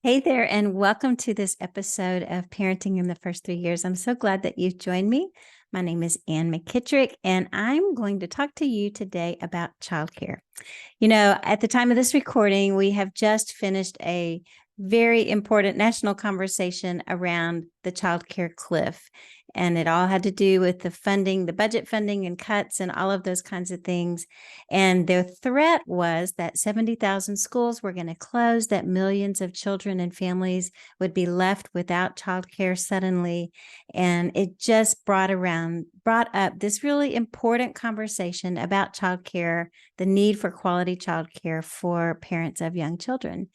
Hey there, and welcome to this episode of Parenting in the First 3 Years. I'm so glad that you've joined me. My name is Ann McKittrick, and I'm going to talk to you today about childcare. At the time of this recording, we have just finished a very important national conversation around the childcare cliff. And it all had to do with the funding, the budget funding and cuts and all of those kinds of things. And their threat was that 70,000 schools were going to close, that millions of children and families would be left without childcare suddenly. And it just brought up this really important conversation about childcare, the need for quality childcare for parents of young children.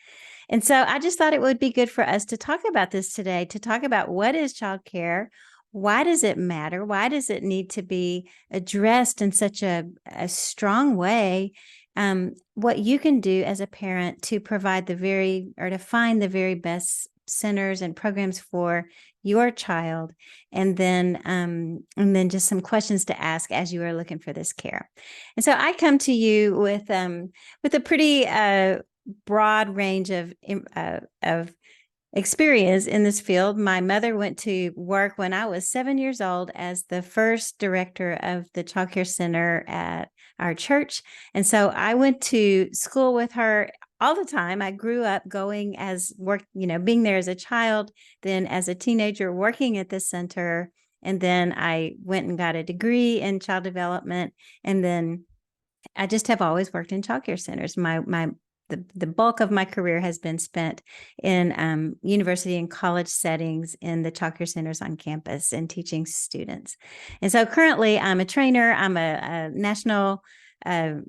And so I just thought it would be good for us to talk about this today, to talk about what is childcare, why does it matter, why does it need to be addressed in such a strong way, what you can do as a parent to provide to find the very best centers and programs for your child, and then just some questions to ask as you are looking for this care. And so I come to you with a pretty broad range of experience in this field. My mother went to work when I was 7 years old as the first director of the childcare center at our church. And so I went to school with her all the time. I grew up being there as a child, then as a teenager working at the center. And then I went and got a degree in child development. And then I just have always worked in childcare centers. The bulk of my career has been spent in university and college settings in the childcare centers on campus and teaching students. And so currently I'm a trainer. I'm a national, I'm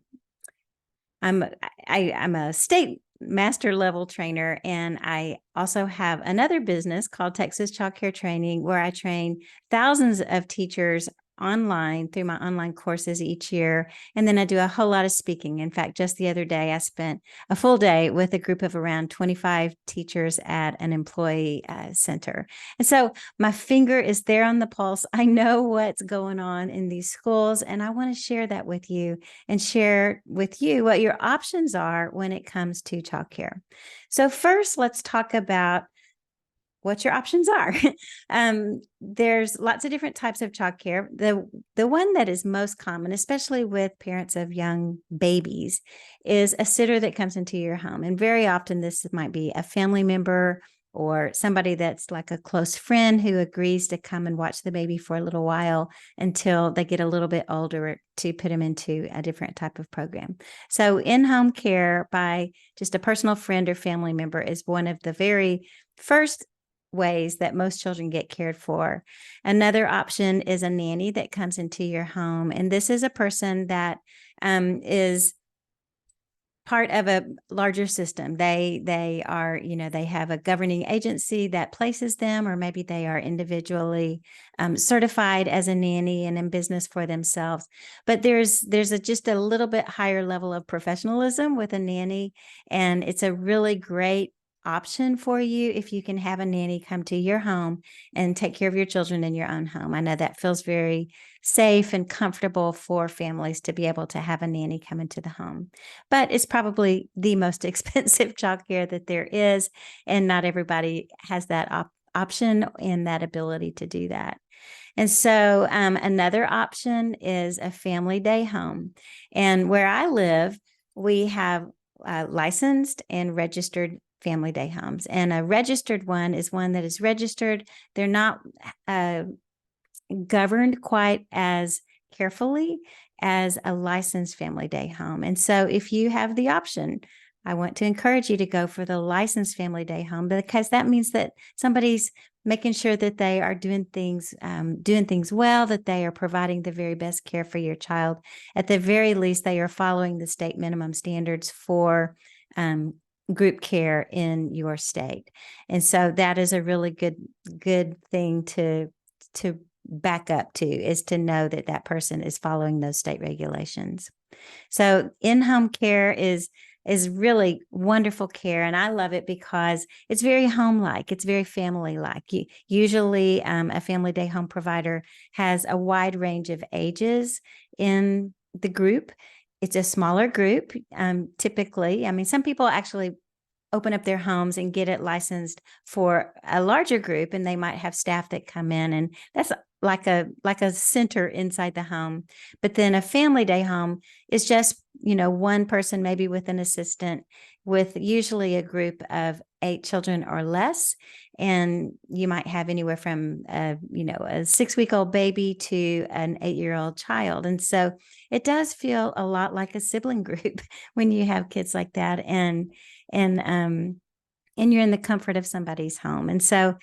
a state master level trainer. And I also have another business called Texas Childcare Training, where I train thousands of teachers online through my online courses each year. And then I do a whole lot of speaking. In fact, just the other day, I spent a full day with a group of around 25 teachers at an employee center. And so my finger is there on the pulse. I know what's going on in these schools, and I want to share that with you and share with you what your options are when it comes to childcare. So first, let's talk about what your options are. There's lots of different types of childcare. The one that is most common, especially with parents of young babies, is a sitter that comes into your home. And very often this might be a family member or somebody that's like a close friend who agrees to come and watch the baby for a little while until they get a little bit older to put them into a different type of program. So in-home care by just a personal friend or family member is one of the very first ways that most children get cared for. Another option is a nanny that comes into your home. And this is a person that is part of a larger system. They are, they have a governing agency that places them, or maybe they are individually certified as a nanny and in business for themselves. But there's just a little bit higher level of professionalism with a nanny. And it's a really great option for you if you can have a nanny come to your home and take care of your children in your own home. I know that feels very safe and comfortable for families to be able to have a nanny come into the home, but it's probably the most expensive childcare that there is, and not everybody has that option and that ability to do that. And so another option is a family day home. And where I live, we have licensed and registered family day homes. And a registered one is one that is registered. They're not governed quite as carefully as a licensed family day home. And so if you have the option, I want to encourage you to go for the licensed family day home, because that means that somebody's making sure that they are doing things well, that they are providing the very best care for your child. At the very least, they are following the state minimum standards for group care in your state. And so that is a really good thing to back up to, is to know that that person is following those state regulations. So in-home care is really wonderful care, and I love it because it's very home-like. It's very family-like. Usually, a family day home provider has a wide range of ages in the group. It's a smaller group, typically. I mean, some people actually open up their homes and get it licensed for a larger group, and they might have staff that come in, and that's like a center inside the home. But then a family day home is just, one person, maybe with an assistant, with usually a group of 8 children or less. And you might have anywhere from a 6-week-old baby to an 8-year-old child. And so it does feel a lot like a sibling group when you have kids like that, and you're in the comfort of somebody's home. And so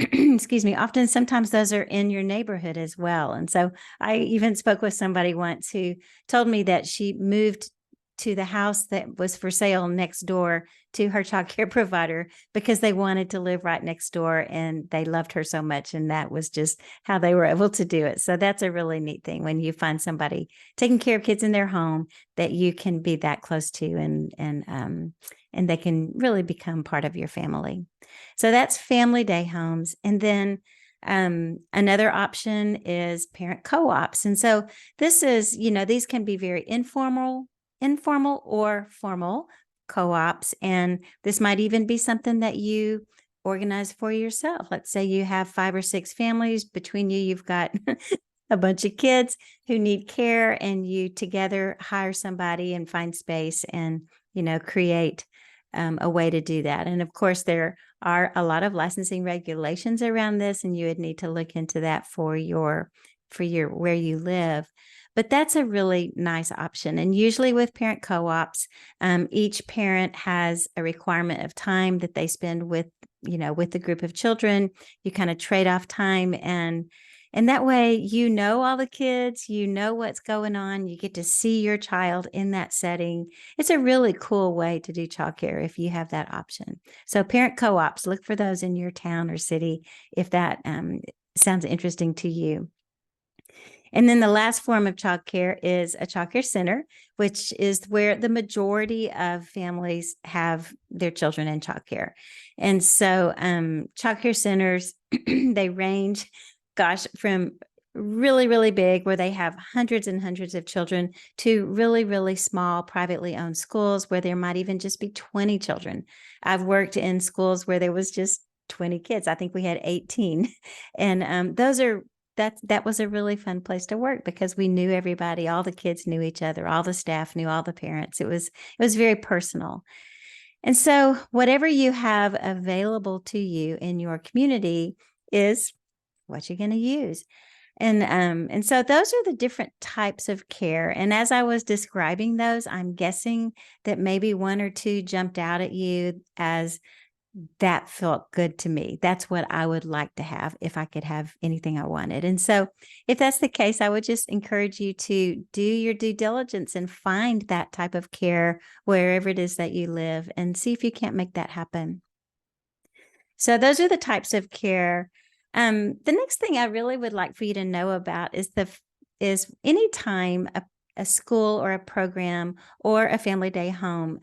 excuse me, often sometimes those are in your neighborhood as well. And so I even spoke with somebody once who told me that she moved to the house that was for sale next door to her child care provider because they wanted to live right next door, and they loved her so much, and that was just how they were able to do it. So that's a really neat thing when you find somebody taking care of kids in their home that you can be that close to, and they can really become part of your family. So that's family day homes. And then another option is parent co-ops. And so this is, these can be very informal or formal co-ops. And this might even be something that you organize for yourself. Let's say you have 5 or 6 families. Between you, you've got a bunch of kids who need care, and you together hire somebody and find space and, create a way to do that. And of course, there are a lot of licensing regulations around this, and you would need to look into that for your where you live. But that's a really nice option. And usually with parent co-ops, each parent has a requirement of time that they spend with the group of children. You kind of trade off time, and that way, all the kids, what's going on. You get to see your child in that setting. It's a really cool way to do childcare if you have that option. So parent co-ops, look for those in your town or city if that sounds interesting to you. And then the last form of childcare is a childcare center, which is where the majority of families have their children in childcare. And so childcare centers, they range from really, really big, where they have hundreds and hundreds of children, to really, really small, privately owned schools where there might even just be 20 children. I've worked in schools where there was just 20 kids. I think we had 18. And that was a really fun place to work because we knew everybody. All the kids knew each other. All the staff knew all the parents. It was very personal. And so whatever you have available to you in your community is what you're going to use. And so those are the different types of care. And as I was describing those, I'm guessing that maybe 1 or 2 jumped out at you as that felt good to me. That's what I would like to have if I could have anything I wanted. And so if that's the case, I would just encourage you to do your due diligence and find that type of care wherever it is that you live, and see if you can't make that happen. So those are the types of care. The next thing I really would like for you to know about is anytime a school or a program or a family day home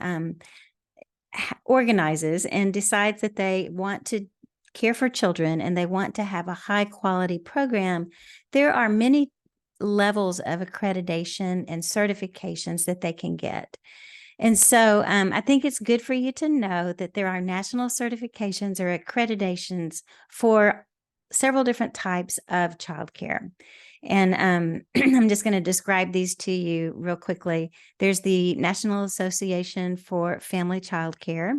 organizes and decides that they want to care for children and they want to have a high quality program, there are many levels of accreditation and certifications that they can get. And so I think it's good for you to know that there are national certifications or accreditations for several different types of childcare. And I'm just going to describe these to you real quickly. There's the National Association for Family Childcare.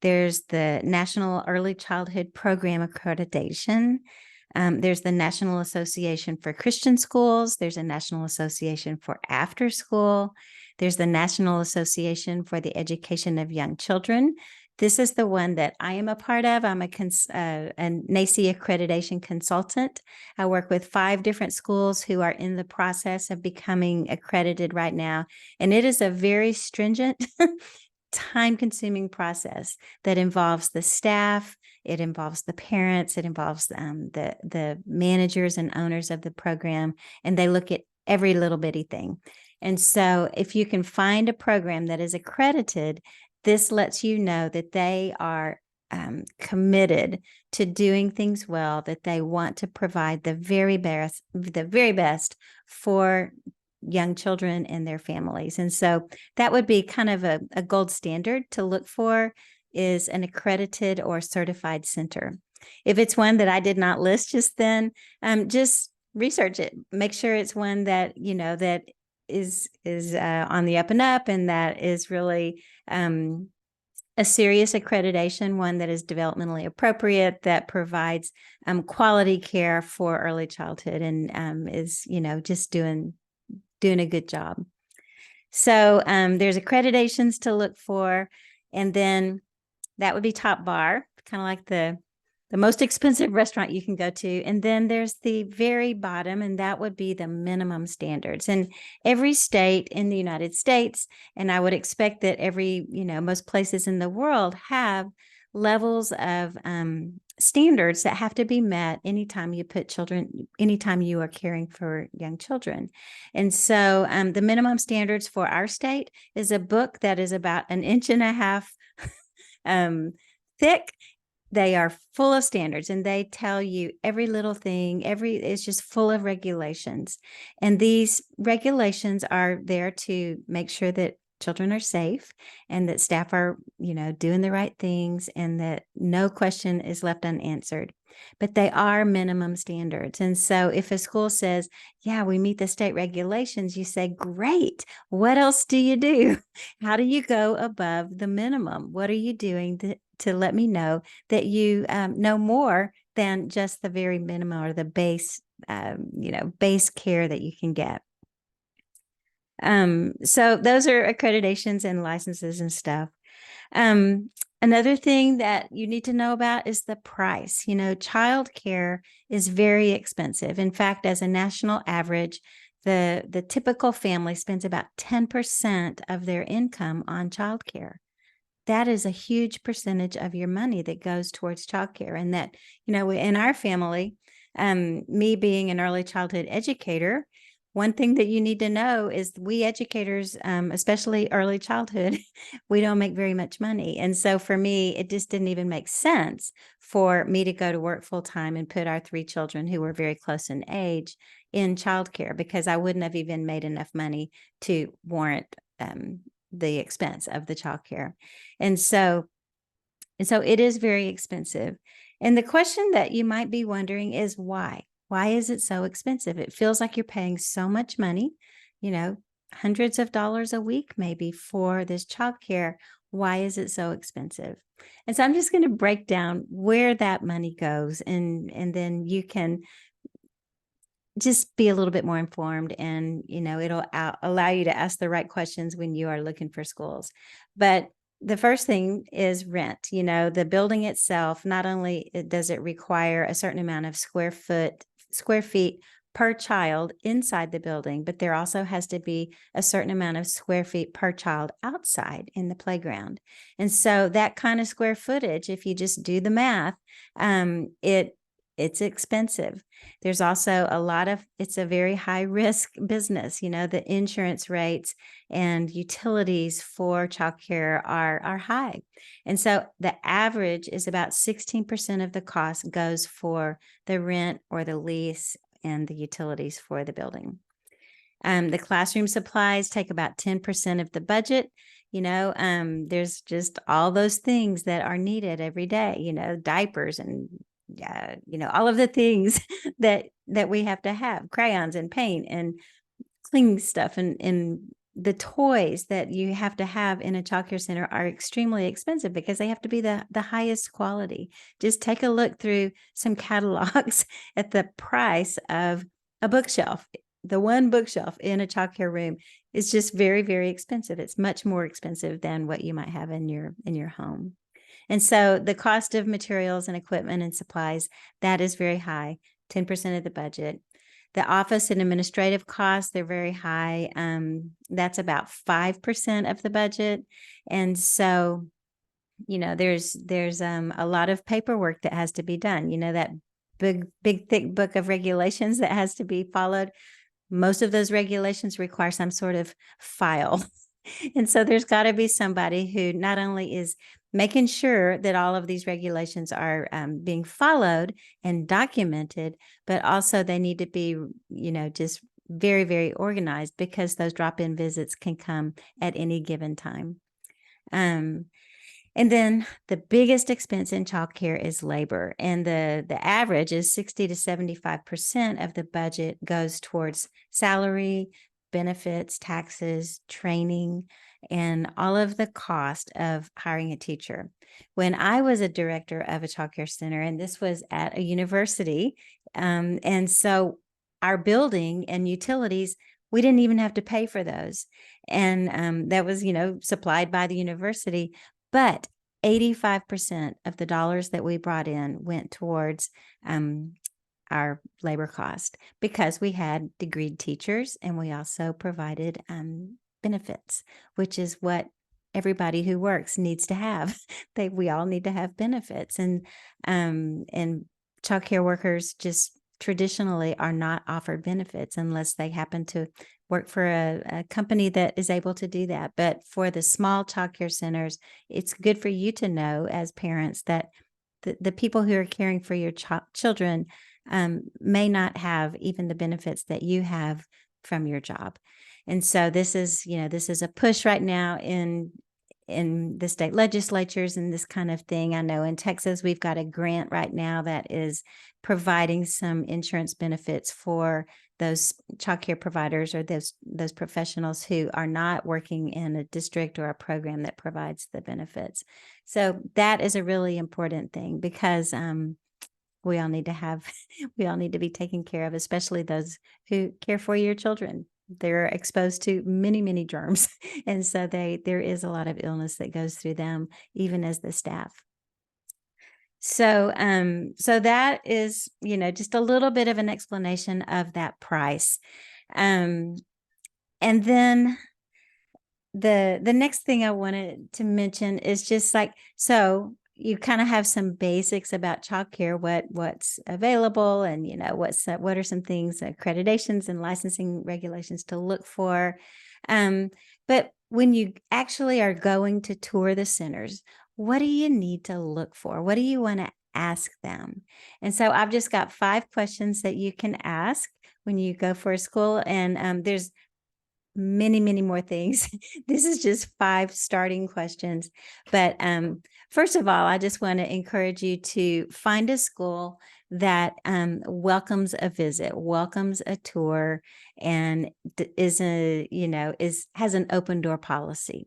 There's the National Early Childhood Program Accreditation. There's the National Association for Christian Schools. There's a National Association for After School. There's the National Association for the Education of Young Children. This is the one that I am a part of. I'm a NACCE accreditation consultant. I work with 5 different schools who are in the process of becoming accredited right now. And it is a very stringent, time-consuming process that involves the staff, it involves the parents, it involves the managers and owners of the program, and they look at every little bitty thing. And so if you can find a program that is accredited, this lets you know that they are committed to doing things well, that they want to provide the very best for young children and their families. And so that would be kind of a gold standard to look for. is an accredited or certified center. If it's one that I did not list just then, just research it. Make sure it's one that, that is on the up and up, and that is really a serious accreditation, one that is developmentally appropriate, that provides quality care for early childhood, and is, just doing a good job. So there's accreditations to look for, and then that would be top bar, kind of like the most expensive restaurant you can go to. And then there's the very bottom, and that would be the minimum standards. And every state in the United States, and I would expect that most places in the world have levels of standards that have to be met anytime you are caring for young children. And so the minimum standards for our state is a book that is about 1.5 inches thick. They are full of standards, and they tell you every little thing. It's just full of regulations. And these regulations are there to make sure that children are safe, and that staff are, doing the right things, and that no question is left unanswered. But they are minimum standards. And so if a school says, yeah, we meet the state regulations, you say, great. What else do you do? How do you go above the minimum? What are you doing to let me know that you know more than just the very minimum, or the base, base care that you can get? So those are accreditations and licenses and stuff. Another thing that you need to know about is the price. Childcare is very expensive. In fact, as a national average, the typical family spends about 10% of their income on childcare. That is a huge percentage of your money that goes towards childcare. And that, in our family, me being an early childhood educator, one thing that you need to know is we educators, especially early childhood, we don't make very much money. And so for me, it just didn't even make sense for me to go to work full time and put our 3 children, who were very close in age, in childcare, because I wouldn't have even made enough money to warrant the expense of the childcare. And so it is very expensive. And the question that you might be wondering is why? Why is it so expensive? It feels like you're paying so much money, hundreds of dollars a week maybe, for this childcare. Why is it so expensive? And so I'm just going to break down where that money goes, and then you can just be a little bit more informed, and it'll allow you to ask the right questions when you are looking for schools. But the first thing is rent. The building itself, not only does it require a certain amount of square feet per child inside the building, but there also has to be a certain amount of square feet per child outside in the playground. And so that kind of square footage, if you just do the math, it's expensive. There's also it's a very high risk business. The insurance rates and utilities for childcare are high. And so the average is about 16% of the cost goes for the rent or the lease and the utilities for the building. The classroom supplies take about 10% of the budget. There's just all those things that are needed every day, diapers and all of the things that we have to have, crayons and paint and cleaning stuff, and the toys that you have to have in a childcare center are extremely expensive because they have to be the highest quality. Just take a look through some catalogs at the price of a bookshelf. The one bookshelf in a childcare room is just very, very expensive. It's much more expensive than what you might have in your home. And so the cost of materials and equipment and supplies, that is very high, 10% of the budget. The office and administrative costs, they're very high. That's about 5% of the budget. And so, there's a lot of paperwork that has to be done. That big, thick book of regulations that has to be followed. Most of those regulations require some sort of file. And so there's got to be somebody who not only is making sure that all of these regulations are being followed and documented, but also they need to be, just very, very organized, because those drop-in visits can come at any given time. And And then the biggest expense in childcare is labor. And the average is 60 to 75% of the budget goes towards salary, benefits, taxes, training, and all of the cost of hiring a teacher. When I was a director of a childcare center, and this was at a university, and so our building and utilities, we didn't even have to pay for those. And that was, supplied by the university. But 85% of the dollars that we brought in went towards our labor cost because we had degreed teachers, and we also provided benefits, which is what everybody who works needs to have. We all need to have benefits, and childcare workers just traditionally are not offered benefits unless they happen to work for a company that is able to do that. But for the small childcare centers, it's good for you to know as parents that the people who are caring for your children may not have even the benefits that you have from your job. And so this is a push right now in the state legislatures and this kind of thing. I know in Texas, we've got a grant right now that is providing some insurance benefits for those childcare providers or those professionals who are not working in a district or a program that provides the benefits. So that is a really important thing because we all need to be taken care of, especially those who care for your children. They're exposed to many, many germs. And so there is a lot of illness that goes through them, even as the staff. So that is, just a little bit of an explanation of that price. And then the next thing I wanted to mention is just so you kind of have some basics about childcare, what's available, and what are some things, accreditations and licensing regulations to look for. But when you actually are going to tour the centers, what do you need to look for? What do you want to ask them? And so I've just got 5 questions that you can ask when you go for a school, and there's many, many more things. This is just 5 starting questions. But first of all, I just want to encourage you to find a school that welcomes a visit, welcomes a tour, and has an open door policy.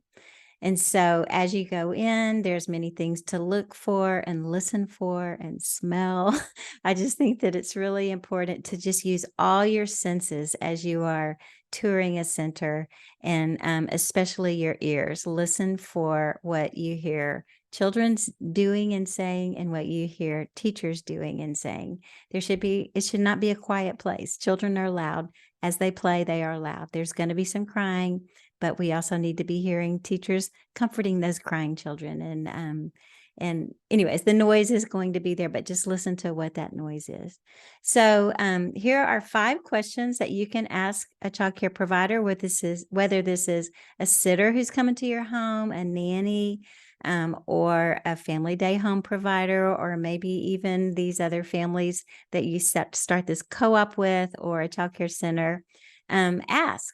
And so as you go in, there's many things to look for and listen for and smell. I just think that it's really important to just use all your senses as you are touring a center, and especially your ears. Listen for what you hear children's doing and saying and what you hear teachers doing and saying. It should not be a quiet place. Children are loud. As they play, they are loud. There's going to be some crying, but we also need to be hearing teachers comforting those crying children. And anyways, the noise is going to be there, but just listen to what that noise is. So here are 5 questions that you can ask a child care provider, whether this is a sitter who's coming to your home, a nanny, or a family day home provider, or maybe even these other families that you start this co-op with, or a child care center. Ask,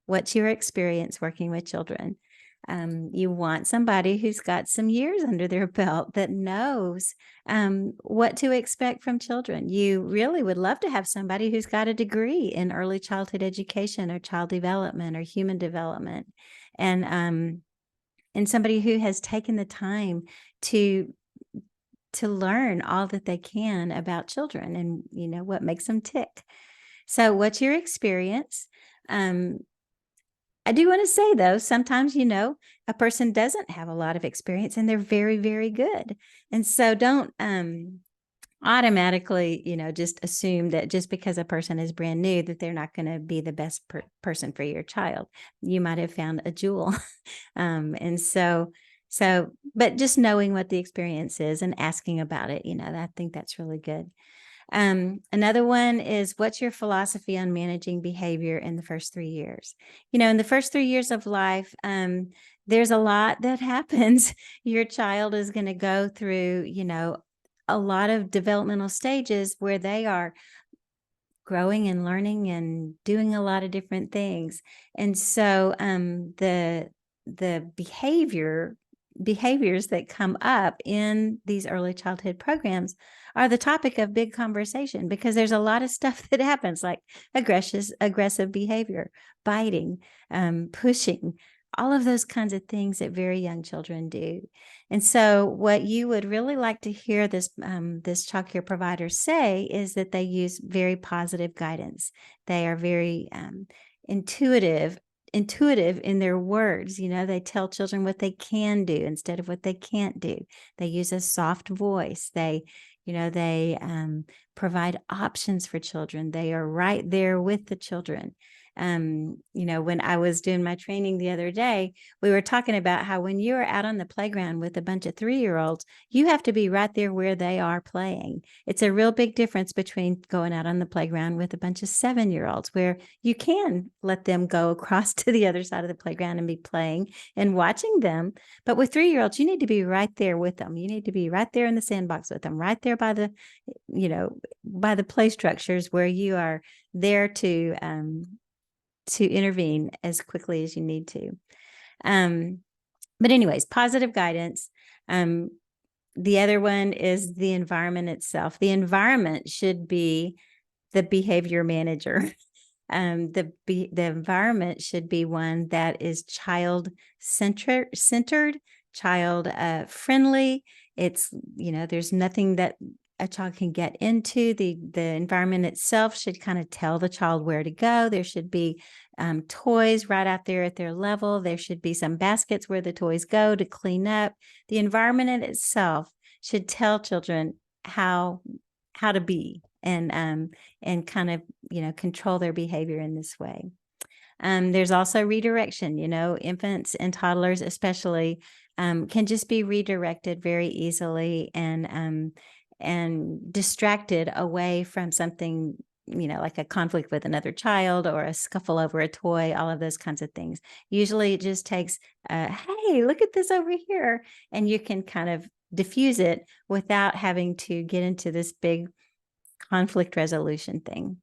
what's your experience working with children? You want somebody who's got some years under their belt that knows what to expect from children. You really would love to have somebody who's got a degree in early childhood education or child development or human development, and somebody who has taken the time to learn all that they can about children and what makes them tick. So what's your experience? I do want to say, though, sometimes, a person doesn't have a lot of experience and they're very, very good. And so don't automatically, just assume that just because a person is brand new, that they're not going to be the best person for your child. You might have found a jewel. But just knowing what the experience is and asking about it, I think that's really good. Another one is, what's your philosophy on managing behavior in the first 3 years? In the first 3 years of life, there's a lot that happens. Your child is going to go through, a lot of developmental stages where they are growing and learning and doing a lot of different things. And so the behavior behaviors that come up in these early childhood programs are the topic of big conversation, because there's a lot of stuff that happens, like aggressive behavior, biting, pushing, all of those kinds of things that very young children do. And so what you would really like to hear this child care provider say is that they use very positive guidance. They are very intuitive in their words. They tell children what they can do instead of what they can't do. They use a soft voice. They provide options for children. They are right there with the children. When I was doing my training the other day, we were talking about how when you're out on the playground with a bunch of 3-year-olds, you have to be right there where they are playing. It's a real big difference between going out on the playground with a bunch of 7-year-olds, where you can let them go across to the other side of the playground and be playing and watching them. But with 3-year-olds, you need to be right there with them. You need to be right there in the sandbox with them, right there by the play structures, where you are there to intervene as quickly as you need to. But anyways, positive guidance. The other one is the environment itself. The environment should be the behavior manager. The environment should be one that is child-centered, child friendly. It's, there's nothing that a child can get into. The environment itself should kind of tell the child where to go. There should be toys right out there at their level. There should be some baskets where the toys go to clean up. The environment in itself should tell children how to be and kind of, control their behavior in this way. There's also redirection. Infants and toddlers especially can just be redirected very easily and distracted away from something, like a conflict with another child or a scuffle over a toy, all of those kinds of things. Usually it just takes, hey, look at this over here. And you can kind of diffuse it without having to get into this big conflict resolution thing.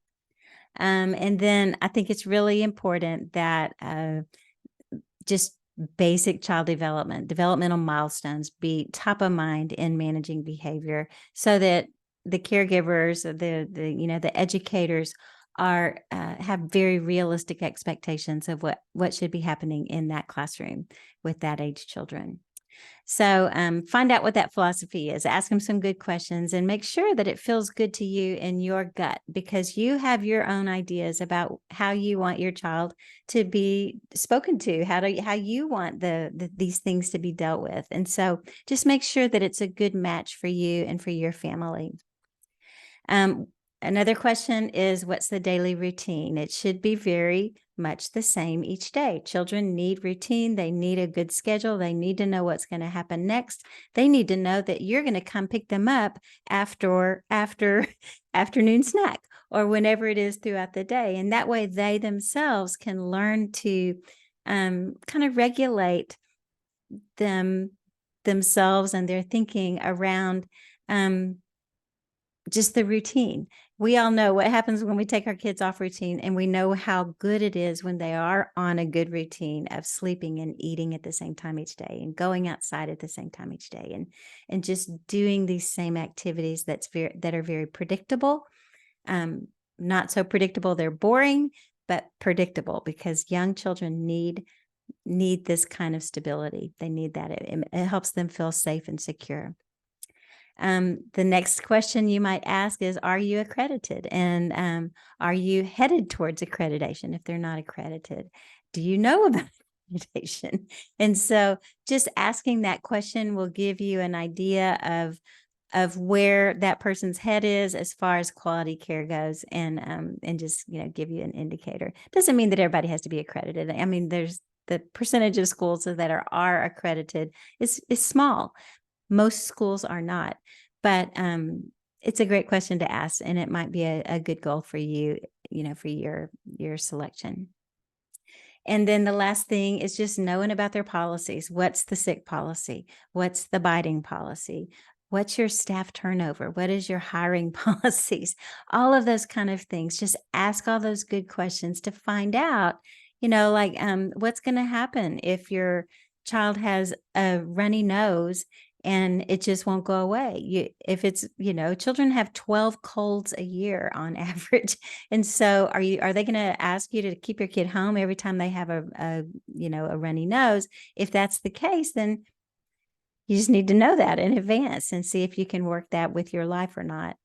And then I think it's really important that just basic child developmental milestones be top of mind in managing behavior, so that the caregivers, the educators have very realistic expectations of what should be happening in that classroom with that age children. So find out what that philosophy is. Ask them some good questions and make sure that it feels good to you in your gut, because you have your own ideas about how you want your child to be spoken to, how you want these things to be dealt with. And so just make sure that it's a good match for you and for your family. Another question is, what's the daily routine? It should be very much the same each day. Children need routine. They need a good schedule. They need to know what's going to happen next. They need to know that you're going to come pick them up after afternoon snack or whenever it is throughout the day. And that way they themselves can learn to kind of regulate themselves and their thinking around just the routine. We all know what happens when we take our kids off routine, and we know how good it is when they are on a good routine of sleeping and eating at the same time each day and going outside at the same time each day and just doing these same activities that are very predictable. Not so predictable they're boring, but predictable, because young children need this kind of stability. They need that. It helps them feel safe and secure. The next question you might ask is, are you accredited? And are you headed towards accreditation if they're not accredited? Do you know about accreditation? And so just asking that question will give you an idea of where that person's head is as far as quality care goes, and just give you an indicator. Doesn't mean that everybody has to be accredited. I mean, there's the percentage of schools that are accredited is small. Most schools are not, but it's a great question to ask, and it might be a good goal for you, for your selection. And then the last thing is just knowing about their policies. What's the sick policy? What's the biting policy? What's your staff turnover? What is your hiring policies? All of those kind of things. Just ask all those good questions to find out, what's going to happen if you're child has a runny nose and it just won't go away. If it's, children have 12 colds a year on average. And so are they going to ask you to keep your kid home every time they have a runny nose? If that's the case, then you just need to know that in advance and see if you can work that with your life or not.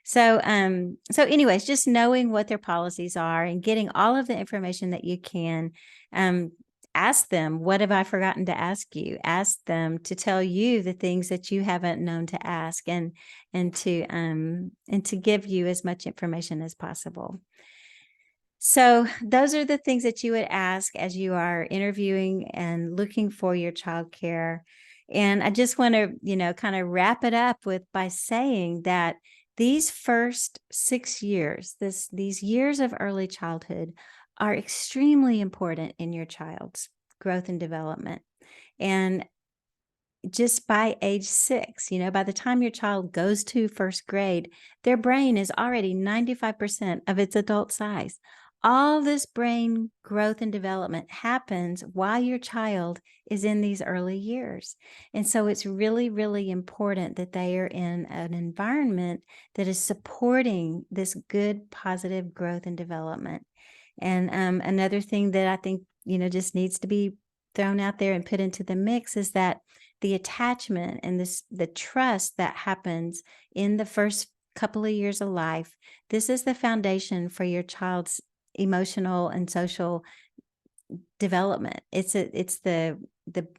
So anyways, just knowing what their policies are and getting all of the information that you can. Ask them, what have I forgotten to ask you? Ask them to tell you the things that you haven't known to ask, and to give you as much information as possible. So those are the things that you would ask as you are interviewing and looking for your childcare. And I just want to, kind of wrap it up by saying that these first 6 years, these years of early childhood, are extremely important in your child's growth and development. And just by age 6, by the time your child goes to first grade, their brain is already 95% of its adult size. All this brain growth and development happens while your child is in these early years. And so it's really, really important that they are in an environment that is supporting this good, positive growth and development. And another thing that I think, just needs to be thrown out there and put into the mix is that the attachment and the trust that happens in the first couple of years of life, this is the foundation for your child's emotional and social development. It's the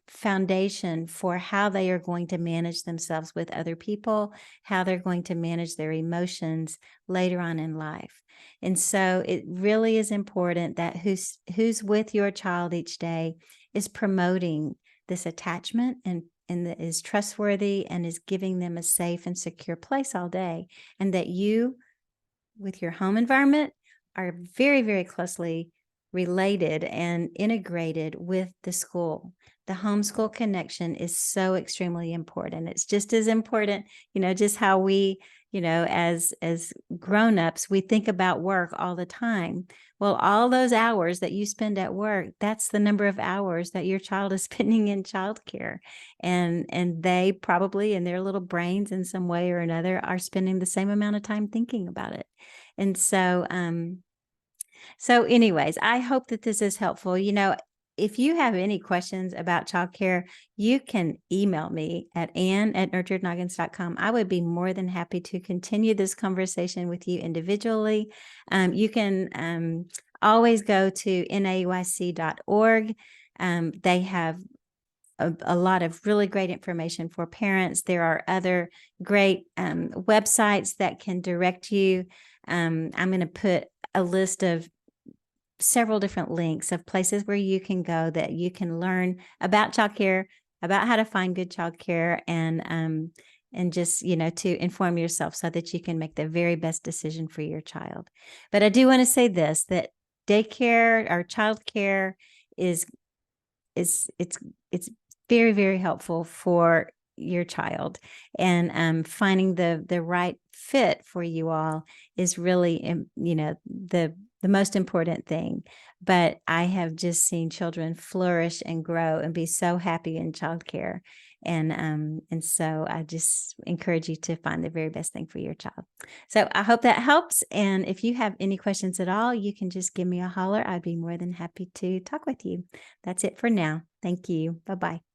foundation for how they are going to manage themselves with other people, how they're going to manage their emotions later on in life. And so it really is important that who's with your child each day is promoting this attachment and that is trustworthy and is giving them a safe and secure place all day. And that you, with your home environment, are very, very closely related and integrated with the school. The homeschool connection is so extremely important. It's just as important, just how we, as grown-ups, we think about work all the time. Well, all those hours that you spend at work, that's the number of hours that your child is spending in childcare. And they probably, in their little brains in some way or another, are spending the same amount of time thinking about it. And so, anyways, I hope that this is helpful. If you have any questions about childcare, you can email me at ann@nurturednoggins.com. I would be more than happy to continue this conversation with you individually. You can always go to nauyc.org. They have a lot of really great information for parents. There are other great websites that can direct you. I'm going to put a list of several different links of places where you can go that you can learn about childcare, about how to find good childcare, and just, to inform yourself so that you can make the very best decision for your child. But I do want to say this, that daycare or childcare it's very, very helpful for your child, and finding the right fit for you all is really, the most important thing. But I have just seen children flourish and grow and be so happy in childcare. And so I just encourage you to find the very best thing for your child. So I hope that helps. And if you have any questions at all, you can just give me a holler. I'd be more than happy to talk with you. That's it for now. Thank you. Bye-bye.